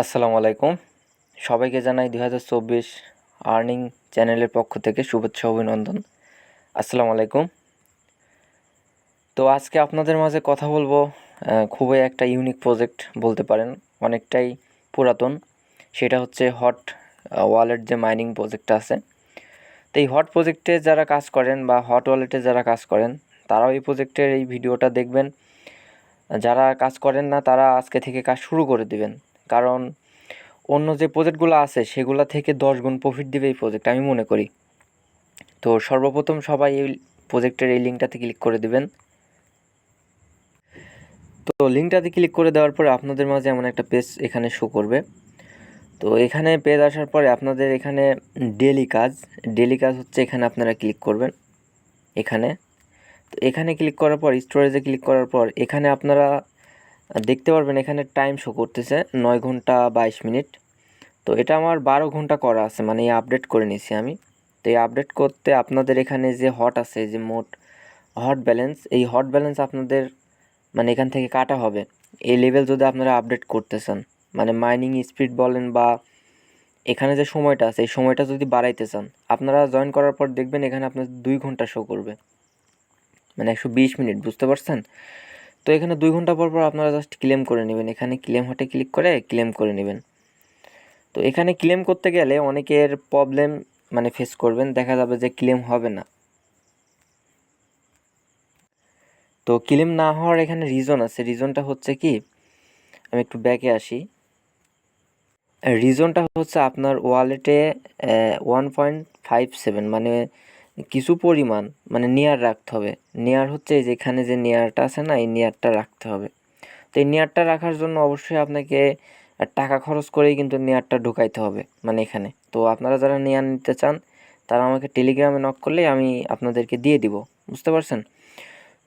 আসসালামু আলাইকুম। সবাইকে জানাই 2024 আর্নিং চ্যানেলের পক্ষ থেকে শুভেচ্ছা অভিনন্দন। আসসালামু আলাইকুম। তো আজকে আপনাদের মাঝে কথা বলবো খুবই একটা ইউনিক প্রজেক্ট বলতে পারেন, অনেকটাই পুরাতন। সেটা হচ্ছে হট ওয়ালেট যে মাইনিং প্রজেক্টটা আছে। তো এই হট প্রজেক্টে যারা কাজ করেন বা হট ওয়ালেটে যারা কাজ করেন তারাও এই প্রজেক্টের এই ভিডিওটা দেখবেন। যারা কাজ করেন না তারা আজকে থেকে কাজ শুরু করে দিবেন, কারণ অন্য যে প্রজেক্টগুলো আছে সেগুলো থেকে 10 গুণ প্রফিট দিবে এই প্রজেক্ট, আমি মনে করি। তো সর্বপ্রথম সবাই এই প্রজেক্টের এই লিঙ্কটাতে ক্লিক করে দিবেন। তো লিঙ্কটাতে ক্লিক করে দেওয়ার পরে আপনাদের মাঝে এমন একটা পেজ এখানে শো করবে। তো এখানে পেজ আসার পরে আপনাদের এখানে ডেলি কাজ হচ্ছে, এখানে আপনারা ক্লিক করবেন। এখানে তো এখানে ক্লিক করার পর স্টোরেজে ক্লিক করার পর এখানে আপনারা দেখতে পারবেন এখানে টাইম শো করতেছে 9 ঘন্টা 22 মিনিট। তো এটা আমার 12 ঘন্টা করা আছে, মানে এই আপডেট করে নিয়েছি আমি। তো এই আপডেট করতে আপনাদের এখানে যে হট আছে, যে মোট হট ব্যালেন্স, এই হট ব্যালেন্স আপনাদের মানে এখান থেকে কাটা হবে। এই লেভেল যদি আপনারা আপডেট করতে চান, মানে মাইনিং স্পিড বলেন বা এখানে যে সময়টা আছে এই সময়টা যদি বাড়াইতে চান, আপনারা জয়েন করার পর দেখবেন এখানে আপনার 2 ঘন্টা শো করবে, মানে 120 মিনিট, বুঝতে পারছেন? তো এখানে 2 ঘন্টা পর পর আপনারা জাস্ট ক্লেম করে নেবেন, এখানে ক্লেম হটে ক্লিক করে ক্লেম করে নেবেন। তো এখানে ক্লেম করতে গেলে অনেকের প্রবলেম মানে ফেস করবেন, দেখা যাবে যে ক্লেম হবে না। তো ক্লেম না হওয়ার এখানে রিজন আছে। রিজনটা হচ্ছে কি, আমি একটু ব্যাকে আসি। রিজনটা হচ্ছে আপনার ওয়ালেটে 1.57 মানে কিছু পরিমাণ মানে নেয়ার রাখতে হবে। নেয়ার হচ্ছে এই যেখানে যে নেয়ারটা আছে না, এই নেয়ারটা রাখতে হবে। তো এই নেয়ারটা রাখার জন্য অবশ্যই আপনাকে টাকা খরচ করেই কিন্তু নেয়ারটা ঢুকাইতে হবে, মানে এখানে। তো আপনারা যারা নেয়ার নিতে চান তারা আমাকে টেলিগ্রামে নক করলেই আমি আপনাদেরকে দিয়ে দিব, বুঝতে পারছেন?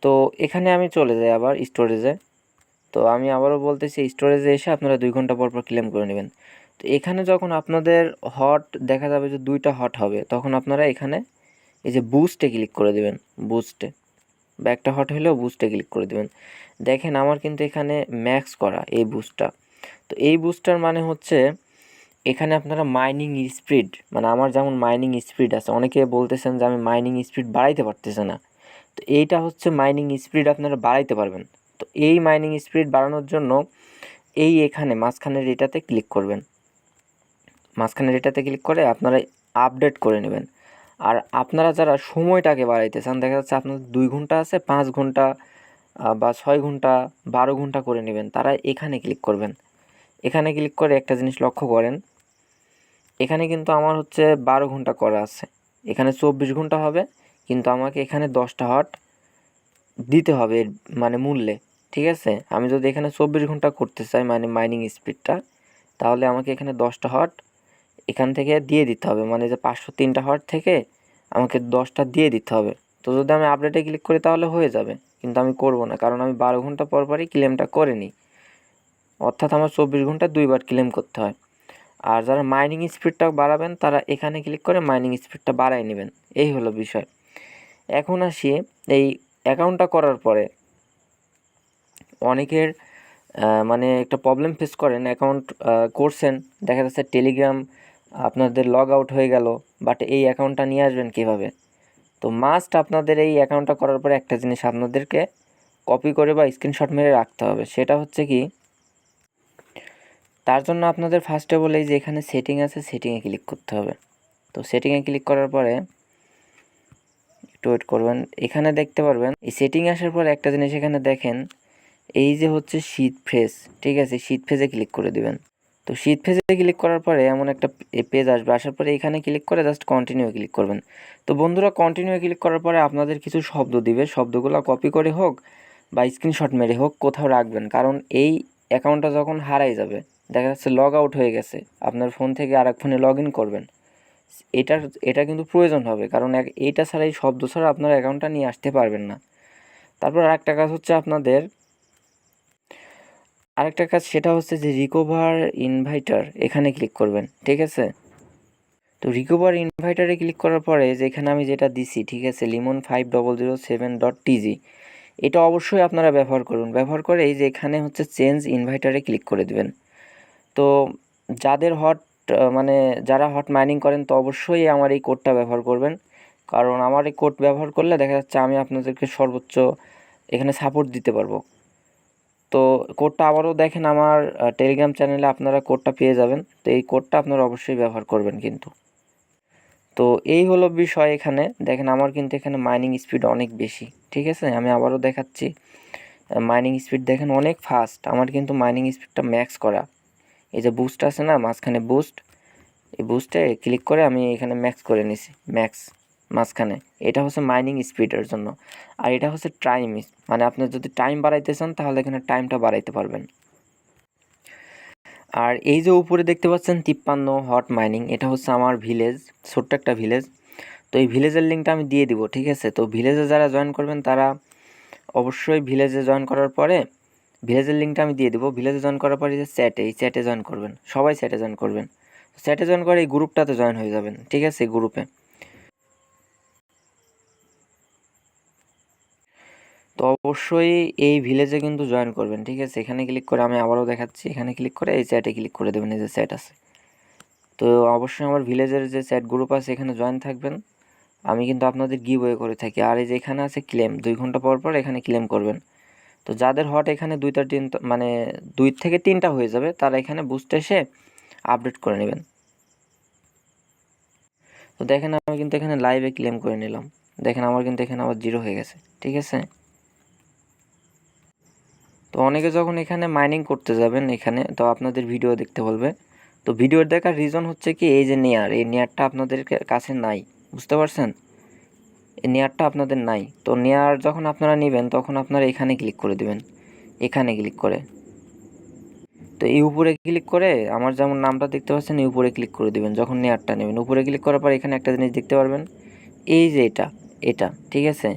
তো এখানে আমি চলে যাই আবার স্টোরেজে। তো আমি আবারও বলতেছি, স্টোরেজে এসে আপনারা 2 ঘন্টা পর পর ক্লেম করে নেবেন। তো এখানে যখন আপনাদের হট দেখা যাবে যে 2টা হট হবে, তখন আপনারা এখানে এই যে বুস্টে ক্লিক করে দেবেন। বুস্টে বা একটা হট হলেও বুস্টে ক্লিক করে দেবেন। দেখেন আমার কিন্তু এখানে ম্যাক্স করা এই বুস্টটা। তো এই বুস্টার মানে হচ্ছে এখানে আপনারা মাইনিং স্পিড, মানে আমার যেমন মাইনিং স্পিড আছে, অনেকে বলতেছেন যে আমি মাইনিং স্পিড বাড়াইতে পারতেছে না। তো এইটা হচ্ছে মাইনিং স্পিড আপনারা বাড়াইতে পারবেন। তো এই মাইনিং স্পিড বাড়ানোর জন্য এই এখানে মাঝখানের এটাতে ক্লিক করবেন। মাঝখানের এটাতে ক্লিক করে আপনারা আপডেট করে নেবেন। আর আপনারা যারা সময়টাকে বাড়াইতে চান, দেখা যাচ্ছে আপনাদের 2 ঘন্টা আছে, 5 ঘন্টা বা 6 ঘন্টা 12 ঘন্টা করে নেবেন, তারা এখানে ক্লিক করবেন। এখানে ক্লিক করে একটা জিনিস লক্ষ্য করেন, এখানে কিন্তু আমার হচ্ছে 12 ঘন্টা করা আছে, এখানে 24 ঘন্টা হবে, কিন্তু আমাকে এখানে 10টা হট দিতে হবে এর মানে মূল্যে। ঠিক আছে, আমি যদি এখানে 24 ঘন্টা করতে চাই মানে মাইনিং স্পিডটা, তাহলে আমাকে এখানে 10টা হট এখান থেকে দিয়ে দিতে হবে, মানে যে 503টা হট থেকে আমাকে 10টা দিয়ে দিতে হবে। তো যদি আমি আপডেটে ক্লিক করি তাহলে হয়ে যাবে, কিন্তু আমি করব না, কারণ আমি 12 ঘন্টা পর পরই ক্লেমটা করে নিই। অর্থাৎ আমার 24 ঘন্টা 2বার ক্লেম করতে হয়। আর যারা মাইনিং স্পিডটা বাড়াবেন তারা এখানে ক্লিক করে মাইনিং স্পিডটা বাড়ায় নেবেন। এই হলো বিষয়। এখন আসি, এই অ্যাকাউন্টটা করার পরে অনেকের মানে একটা প্রবলেম ফেস করেন। অ্যাকাউন্ট করছেন, দেখা যাচ্ছে টেলিগ্রাম আপনাদের লগ আউট হয়ে গেল, বাট এই অ্যাকাউন্টটা নিয়ে আসবেন কীভাবে? তো মাস্ট আপনাদের এই অ্যাকাউন্টটা করার পরে একটা জিনিস আপনাদেরকে কপি করে বা স্ক্রিনশট মেরে রাখতে হবে। সেটা হচ্ছে কি, তার জন্য আপনাদের ফার্স্টে বলেই যে এখানে সেটিং আছে, সেটিংয়ে ক্লিক করতে হবে। তো সেটিংয়ে ক্লিক করার পরে একটু ওয়েট করবেন, এখানে দেখতে পারবেন এই সেটিং আসার পরে একটা জিনিস এখানে দেখেন, এই যে হচ্ছে শীট ফেজ। ঠিক আছে, শীট ফেজে ক্লিক করে দিবেন। তো শীট ফেজে ক্লিক করার পরে এমন একটা পেজ আসবে, আসার পরে এখানে ক্লিক করে জাস্ট কন্টিনিউ ক্লিক করবেন। তো বন্ধুরা, কন্টিনিউ ক্লিক করার পরে আপনাদের কিছু শব্দ দিবে, শব্দগুলো কপি করে হোক বা স্ক্রিনশট মেরে হোক কোথাও রাখবেন, কারণ এই অ্যাকাউন্টটা যখন হারাই যাবে, দেখা যাচ্ছে লগ আউট হয়ে গেছে, আপনার ফোন থেকে আরেক ফোনে লগ ইন করবেন, এটা কিন্তু প্রয়োজন হবে, কারণ এইটা ছাড়া, এই শব্দ ছাড়া আপনার অ্যাকাউন্টটা নিয়ে আসতে পারবেন না। তারপর আরেকটা কাজ হচ্ছে আপনাদের, আরেকটা কাজ সেটা হচ্ছে যে রিকভার ইনভাইটার, এখানে ক্লিক করবেন। ঠিক আছে, তো রিকভার ইনভাইটারে ক্লিক করার পরে যেখানে আমি যেটা দিছি, ঠিক আছে, lemon5007.tg, এটা অবশ্যই আপনারা ব্যবহার করুন। ব্যবহার করে এই যে এখানে হচ্ছে চেঞ্জ ইনভাইটারে ক্লিক করে দেবেন। তো তো যাদের মানে যারা হট মাইনিং করেন তো অবশ্যই আমার এই কোডটা ব্যবহার করবেন, কারণ আমার এই কোড ব্যবহার করলে দেখা যাচ্ছে আমি আপনাদেরকে সর্বোচ্চ এখানে সাপোর্ট দিতে পারবো। তো কোডটা আবারও দেখেন, আমার টেলিগ্রাম চ্যানেলে আপনারা কোডটা পেয়ে যাবেন। তো এই কোডটা আপনারা অবশ্যই ব্যবহার করবেন কিন্তু। তো এই হলো বিষয়। এখানে দেখেন আমার কিন্তু এখানে মাইনিং স্পিড অনেক বেশি, ঠিক আছে। আমি আবারও দেখাচ্ছি, মাইনিং স্পিড দেখেন অনেক ফাস্ট। আমার কিন্তু মাইনিং স্পিডটা ম্যাক্স করা। এই যে বুস্ট আছে না মাঝখানে, বুস্ট, এই বুস্টে ক্লিক করে আমি এখানে ম্যাক্স করে নিছি, ম্যাক্স মাঝখানে। এটা হচ্ছে মাইনিং স্পিডের জন্য। আর এটা হচ্ছে টাইম, মানে আপনি যদি টাইম বাড়াইতে চান তাহলে এখানে টাইমটা বাড়াইতে পারবেন। আর এই যে উপরে দেখতে পাচ্ছেন 53 হট মাইনিং, এটা হচ্ছে আমার ভিলেজ, ছোট্ট একটা ভিলেজ। তো এই ভিলেজের লিঙ্কটা আমি দিয়ে দিব, ঠিক আছে। তো ভিলেজে যারা জয়েন করবেন তারা অবশ্যই ভিলেজে জয়েন করার পরে ভিলেজের লিঙ্কটা আমি দিয়ে দিব। ভিলেজে জয়েন করার পরে যে চ্যাটে, এই চ্যাটে জয়েন করবেন, সবাই চ্যাটে জয়েন করবেন। চ্যাটে জয়েন করে এই গ্রুপটাতে জয়েন হয়ে যাবেন, ঠিক আছে, গ্রুপে। তো অবশ্যই এই ভিলেজে কিন্তু জয়েন করবেন, ঠিক আছে। এখানে ক্লিক করে আমি আবারও দেখাচ্ছি, এখানে ক্লিক করে এই চ্যাটে ক্লিক করে দেবেন, এই যে চ্যাট আছে। তো অবশ্যই আমার ভিলেজের যে চ্যাট গ্রুপ আছে এখানে জয়েন থাকবেন। আমি কিন্তু আপনাদের গিভওয়ে করে থাকি। আর এই যে এখানে আছে ক্লেম, 2 ঘন্টা পর পর এখানে ক্লেম করবেন। তো যাদের হট এখানে 2 মানে 2 থেকে 3টা হয়ে যাবে, তারা এখানে বুস্টে এসে আপডেট করে নেবেন। তো দেখেন আমি কিন্তু এখানে লাইভে ক্লেম করে নিলাম, দেখেন আমার কিন্তু এখানে আবার 0 হয়ে গেছে, ঠিক আছে। তো অনেকে যখন এখানে মাইনিং করতে যাবেন এখানে, তো আপনাদের ভিডিও দেখতে বলবে। তো ভিডিও দেখার রিজন হচ্ছে কি, এই যে এই নেয়ারটা আপনাদের কাছে নাই, বুঝতে পারছেন। এই নেয়ারটা আপনাদের নাই। তো নেয়ার যখন আপনারা নেবেন তখন আপনারা এখানে ক্লিক করে দেবেন, এখানে ক্লিক করে। তো এই উপরে ক্লিক করে আমার যেমন নামটা দেখতে পাচ্ছেন, এই উপরে ক্লিক করে দেবেন যখন নেয়ারটা নেবেন। উপরে ক্লিক করার পর এখানে একটা জিনিস দেখতে পারবেন, এই যে এটা, ঠিক আছে।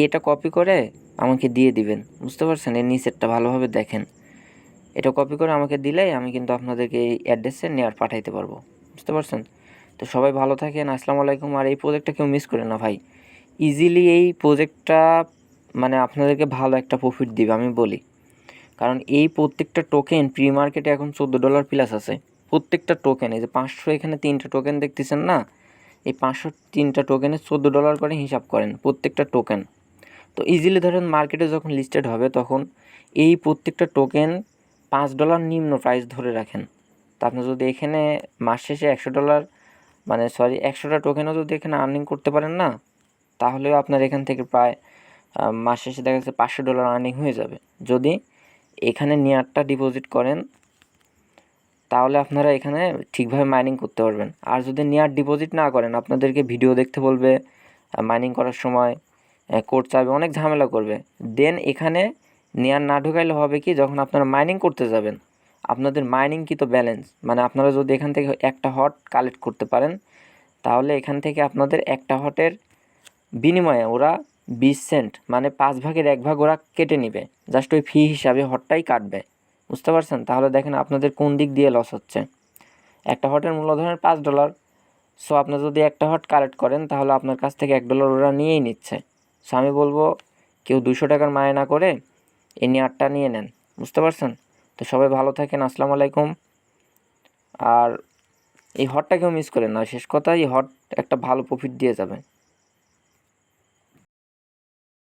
এটা কপি করে আমাকে দিয়ে দিবেন, বুঝতে পারছেন। এর নিচেরটা ভালোভাবে দেখেন, এটা কপি করে আমাকে দিলেই আমি কিন্তু আপনাদেরকে এই অ্যাড্রেসে নেয়ার পাঠাইতে পারবো, বুঝতে পারছেন। তো সবাই ভালো থাকেন, আসসালামু আলাইকুম। আর এই প্রজেক্টটা কেউ মিস করেন না ভাই, ইজিলি এই প্রজেক্টটা মানে আপনাদেরকে ভালো একটা প্রফিট দিবে আমি বলি। কারণ এই প্রত্যেকটা টোকেন প্রি মার্কেটে এখন $14 প্লাস আছে প্রত্যেকটা টোকেন। এই যে 500 এখানে 3টা টোকেন দেখতেছেন না, এই 503টা টোকেনে $14 করে হিসাব করেন প্রত্যেকটা টোকেন। তো ইজিলি ধরেন মার্কেটে যখন লিস্টেড হবে তখন এই প্রত্যেকটা টোকেন $5 নিম্ন প্রাইস ধরে রাখেন। তো আপনি যদি এখানে মাস শেষে $100 মানে 100টা টোকেনও যদি এখানে আর্নিং করতে পারেন না, তাহলেও আপনার এখান থেকে প্রায় মাস শেষে দেখা যাচ্ছে $500 আর্নিং হয়ে যাবে। যদি এখানে নেয়ারটা ডিপোজিট করেন তাহলে আপনারা এখানে ঠিকভাবে মাইনিং করতে পারবেন। আর যদি নেয়ার ডিপোজিট না করেন আপনাদেরকে ভিডিও দেখতে বলবে, মাইনিং করার সময় কোড চাইবে, অনেক ঝামেলা করবে। দেন এখানে নেয়ার না ঢুকাইলে হবে কি, যখন আপনারা মাইনিং করতে যাবেন আপনাদের মাইনিং কিন্তু ব্যালেন্স, মানে আপনারা যদি এখান থেকে একটা হট কালেক্ট করতে পারেন তাহলে এখান থেকে আপনাদের একটা হটের বিনিময়ে ওরা 20 সেন্ট মানে 5 ভাগের 1 ভাগ ওরা কেটে নেবে, জাস্ট ওই ফি হিসাবে হটটাই কাটবে, বুঝতে পারছেন। তাহলে দেখেন আপনাদের কোন দিক দিয়ে লস হচ্ছে। একটা হটের মূল্য ধরেন $5, সো আপনি যদি একটা হট কালেক্ট করেন তাহলে আপনার কাছ থেকে $1 ওরা নিয়েই নিচ্ছে। সো আমি বলবো কেউ 200 টাকার মায় না করে এই নেয়ারটা নিয়ে নেন, বুঝতে পারছেন। তো সবাই ভালো থাকেন, আসসালামু আলাইকুম। আর এই হটটা কেউ মিস করেন না, শেষ কথা এই হট একটা ভালো প্রফিট দিয়ে যাবে।